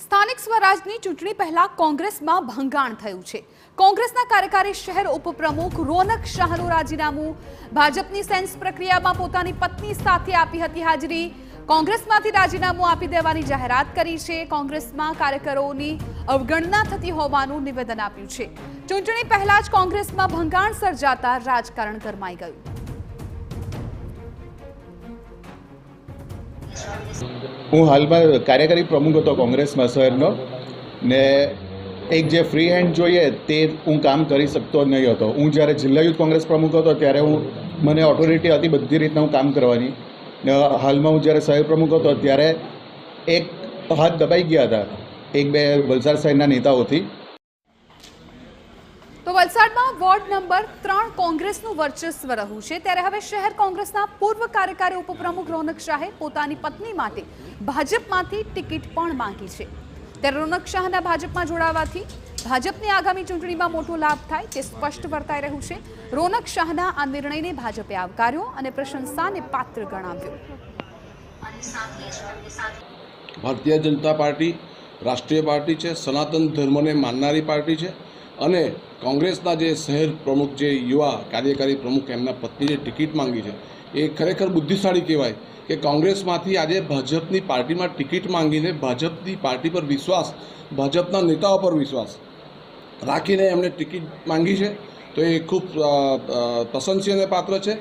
સ્થાનિક સ્વરાજની ચૂંટણી પહેલા કોંગ્રેસમાં ભંગાણ થયું છે। કોંગ્રેસના કાર્યકારી શહેર ઉપપ્રમુખ રોનક શાહનું રાજીનામું, ભાજપની સેન્સ પ્રક્રિયામાં પોતાની પત્ની સાથે આપી હતી હાજરી, કોંગ્રેસમાંથી રાજીનામું આપી દેવાની જાહેરાત કરી છે। કોંગ્રેસમાં કાર્યકરોની અવગણના થતી હોવાનું નિવેદન આપ્યું છે। ચૂંટણી પહેલા જ કોંગ્રેસમાં ભંગાણ સર્જાતા રાજકારણ ગરમાઈ ગયું। હું હાલમાં કાર્યકારી પ્રમુખ હતો કોંગ્રેસમાં શહેરનો ને એક જે ફ્રી હેન્ડ જોઈએ તે હું કામ કરી શકતો નહીં હતો। હું જ્યારે જિલ્લા યુથ કોંગ્રેસ પ્રમુખ હતો ત્યારે મને ઓથોરિટી હતી બધી રીતના હું કામ કરવાની ને હાલમાં હું જ્યારે શહેર પ્રમુખ હતો ત્યારે એક હાથ દબાઈ ગયા હતા એક બે વલસાડ શહેરના નેતાઓથી। તો વલસાડમાં વોર્ડ નંબર 3 કોંગ્રેસનું વર્ચસ્વ રહ્યું છે, ત્યારે હવે શહેર કોંગ્રેસના પૂર્વ કાર્યકારી ઉપપ્રમુખ રોનક શાહે પોતાની પત્ની માટે ભાજપમાંથી ટિકિટ પણ માંગી છે। ત્યારે રોનક શાહના ભાજપમાં જોડાવાથી ભાજપની આગામી ચૂંટણીમાં મોટો લાભ થાય તે સ્પષ્ટ વર્તાઈ રહ્યું છે। રોનક શાહના આ નિર્ણયને ભાજપે આવકાર્યો અને પ્રશંસાને પાત્ર ગણાવ્યો। ભારતીય જનતા પાર્ટી રાષ્ટ્રીય પાર્ટી છે, સનાતન ધર્મને માનનારી પાર્ટી છે અને કોંગ્રેસના જે શહેર પ્રમુખ જે યુવા કાર્યકારી પ્રમુખ એમના પત્નીએ ટિકિટ માંગી છે એ ખરેખર બુદ્ધિશાળી કહેવાય કે કોંગ્રેસમાંથી આજે ભાજપની પાર્ટીમાં ટિકિટ માંગીને ભાજપની પાર્ટી પર વિશ્વાસ, ભાજપના નેતાઓ પર વિશ્વાસ રાખીને એમણે ટિકિટ માંગી છે, તો એ ખૂબ પ્રશંસનીય પાત્ર છે।